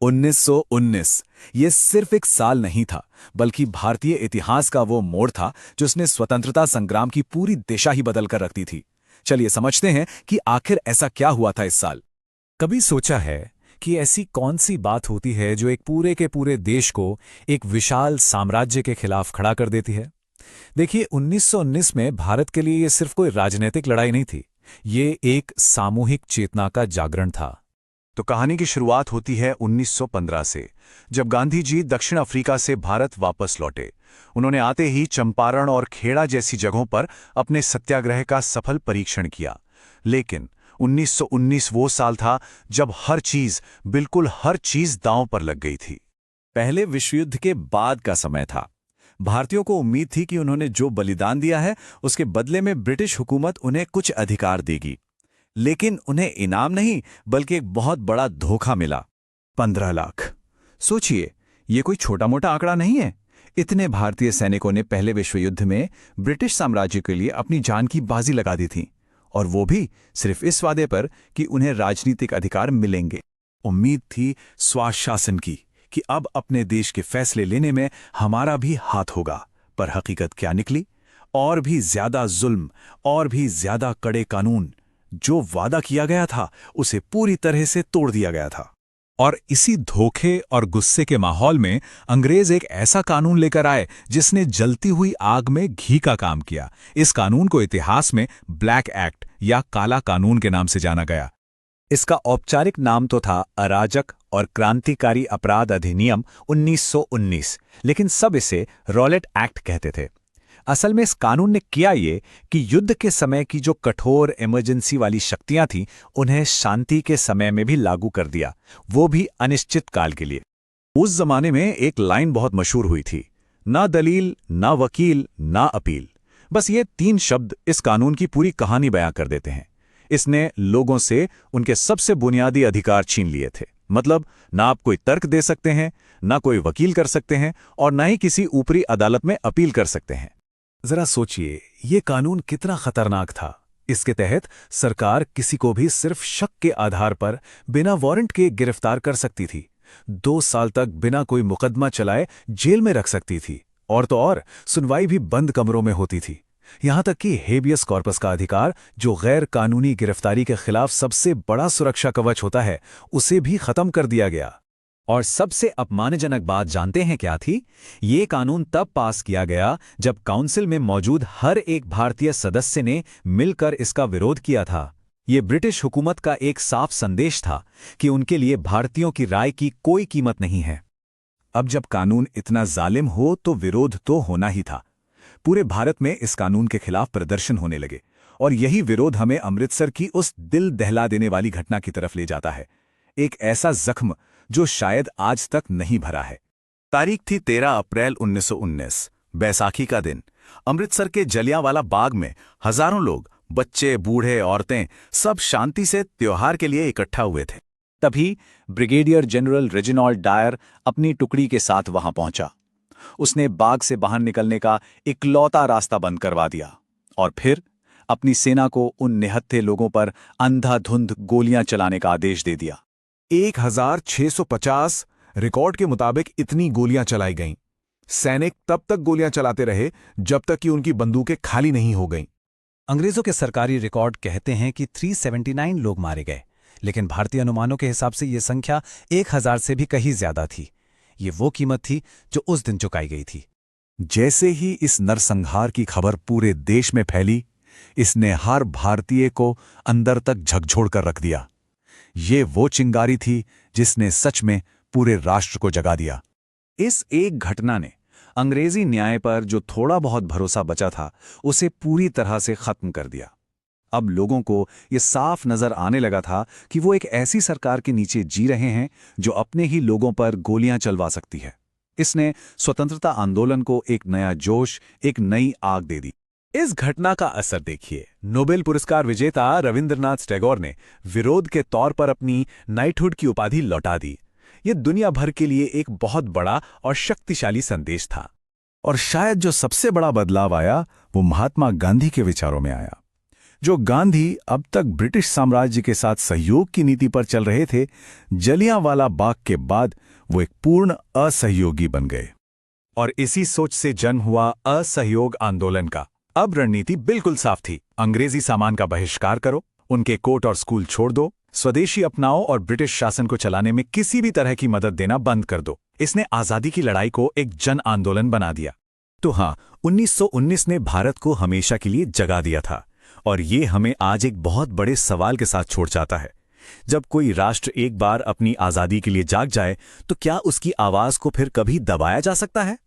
1919 ये सिर्फ एक साल नहीं था, बल्कि भारतीय इतिहास का वो मोड़ था जिसने स्वतंत्रता संग्राम की पूरी दिशा ही बदल कर रख दी थी। चलिए समझते हैं कि आखिर ऐसा क्या हुआ था इस साल। कभी सोचा है कि ऐसी कौन सी बात होती है जो एक पूरे के पूरे देश को एक विशाल साम्राज्य के खिलाफ खड़ा कर देती है? देखिए, 1919 में भारत के लिए ये सिर्फ कोई राजनीतिक लड़ाई नहीं थी, ये एक सामूहिक चेतना का जागरण था। तो कहानी की शुरुआत होती है 1915 से, जब गांधी जी दक्षिण अफ्रीका से भारत वापस लौटे। उन्होंने आते ही चंपारण और खेड़ा जैसी जगहों पर अपने सत्याग्रह का सफल परीक्षण किया। लेकिन 1919 वो साल था जब हर चीज, बिल्कुल हर चीज दांव पर लग गई थी। पहले विश्व युद्ध के बाद का समय था। भारतीयों को उम्मीद थी कि उन्होंने जो बलिदान दिया है उसके बदले में ब्रिटिश हुकूमत उन्हें कुछ अधिकार देगी। लेकिन उन्हें इनाम नहीं, बल्कि एक बहुत बड़ा धोखा मिला। 15 लाख। सोचिए, ये कोई छोटा मोटा आंकड़ा नहीं है। इतने भारतीय सैनिकों ने पहले विश्व युद्ध में ब्रिटिश साम्राज्य के लिए अपनी जान की बाजी लगा दी थी, और वो भी सिर्फ इस वादे पर कि उन्हें राजनीतिक अधिकार मिलेंगे। उम्मीद थी स्वशासन की, कि अब अपने देश के फैसले लेने में हमारा भी हाथ होगा। पर हकीकत क्या निकली? और भी ज्यादा जुल्म, और भी ज्यादा कड़े कानून। जो वादा किया गया था उसे पूरी तरह से तोड़ दिया गया था। और इसी धोखे और गुस्से के माहौल में अंग्रेज एक ऐसा कानून लेकर आए जिसने जलती हुई आग में घी का काम किया। इस कानून को इतिहास में ब्लैक एक्ट या काला कानून के नाम से जाना गया। इसका औपचारिक नाम तो था अराजक और क्रांतिकारी अपराध अधिनियम 1919, लेकिन सब इसे रॉलेट एक्ट कहते थे। असल में इस कानून ने किया ये कि युद्ध के समय की जो कठोर इमरजेंसी वाली शक्तियां थीं, उन्हें शांति के समय में भी लागू कर दिया, वो भी अनिश्चित काल के लिए। उस जमाने में एक लाइन बहुत मशहूर हुई थी, ना दलील, ना वकील, ना अपील। बस ये 3 शब्द इस कानून की पूरी कहानी बयां कर देते हैं। इसने लोगों से उनके सबसे बुनियादी अधिकार छीन लिए थे। मतलब, ना आप कोई तर्क दे सकते हैं, ना कोई वकील कर सकते हैं, और ना ही किसी ऊपरी अदालत में अपील कर सकते हैं। जरा सोचिए, ये कानून कितना खतरनाक था। इसके तहत सरकार किसी को भी सिर्फ शक के आधार पर बिना वारंट के गिरफ्तार कर सकती थी, 2 साल तक बिना कोई मुकदमा चलाए जेल में रख सकती थी, और तो और सुनवाई भी बंद कमरों में होती थी। यहां तक कि हेबियस कॉर्पस का अधिकार, जो गैर कानूनी गिरफ्तारी के खिलाफ सबसे बड़ा सुरक्षा कवच होता है, उसे भी खत्म कर दिया गया। और सबसे अपमानजनक बात जानते हैं क्या थी? ये कानून तब पास किया गया जब काउंसिल में मौजूद हर एक भारतीय सदस्य ने मिलकर इसका विरोध किया था। ये ब्रिटिश हुकूमत का एक साफ संदेश था कि उनके लिए भारतीयों की राय की कोई कीमत नहीं है। अब जब कानून इतना जालिम हो तो विरोध तो होना ही था। पूरे भारत में इस कानून के खिलाफ प्रदर्शन होने लगे, और यही विरोध हमें अमृतसर की उस दिल दहला देने वाली घटना की तरफ ले जाता है। एक ऐसा जख्म जो शायद आज तक नहीं भरा है। तारीख थी 13 अप्रैल 1919, बैसाखी का दिन। अमृतसर के जलियांवाला बाग में हजारों लोग, बच्चे, बूढ़े, औरतें, सब शांति से त्योहार के लिए इकट्ठा हुए थे। तभी ब्रिगेडियर जनरल रेजिनाल्ड डायर अपनी टुकड़ी के साथ वहां पहुंचा। उसने बाग से बाहर निकलने का इकलौता रास्ता बंद करवा दिया, और फिर अपनी सेना को उन निहत्थे लोगों पर अंधाधुंध गोलियां चलाने का आदेश दे दिया। 1650 रिकॉर्ड के मुताबिक इतनी गोलियां चलाई गईं। सैनिक तब तक गोलियां चलाते रहे जब तक कि उनकी बंदूकें खाली नहीं हो गईं। अंग्रेजों के सरकारी रिकॉर्ड कहते हैं कि 379 लोग मारे गए, लेकिन भारतीय अनुमानों के हिसाब से यह संख्या 1000 से भी कहीं ज्यादा थी। ये वो कीमत थी जो उस दिन चुकाई गई थी। जैसे ही इस नरसंहार की खबर पूरे देश में फैली, इसने हर भारतीय को अंदर तक झकझोर कर रख दिया। ये वो चिंगारी थी जिसने सच में पूरे राष्ट्र को जगा दिया। इस एक घटना ने अंग्रेजी न्याय पर जो थोड़ा बहुत भरोसा बचा था, उसे पूरी तरह से खत्म कर दिया। अब लोगों को ये साफ नजर आने लगा था कि वो एक ऐसी सरकार के नीचे जी रहे हैं जो अपने ही लोगों पर गोलियां चलवा सकती है। इसने स्वतंत्रता आंदोलन को एक नया जोश, एक नई आग दे दी। इस घटना का असर देखिए। नोबेल पुरस्कार विजेता रविंद्रनाथ टैगोर ने विरोध के तौर पर अपनी नाइटहुड की उपाधि लौटा दी। ये दुनिया भर के लिए एक बहुत बड़ा और शक्तिशाली संदेश था। और शायद जो सबसे बड़ा बदलाव आया, वो महात्मा गांधी के विचारों में आया। जो गांधी अब तक ब्रिटिश साम्राज्य के साथ सहयोग की नीति पर चल रहे थे, जलियांवाला बाग के बाद वो एक पूर्ण असहयोगी बन गए। और इसी सोच से जन्म हुआ असहयोग आंदोलन का। अब रणनीति बिल्कुल साफ थी, अंग्रेजी सामान का बहिष्कार करो, उनके कोर्ट और स्कूल छोड़ दो, स्वदेशी अपनाओ और ब्रिटिश शासन को चलाने में किसी भी तरह की मदद देना बंद कर दो। इसने आजादी की लड़ाई को एक जन आंदोलन बना दिया। तो हाँ, 1919 ने भारत को हमेशा के लिए जगा दिया था, और ये हमें आज एक बहुत बड़े सवाल के साथ छोड़ जाता है। जब कोई राष्ट्र एक बार अपनी आजादी के लिए जाग जाए, तो क्या उसकी आवाज को फिर कभी दबाया जा सकता है?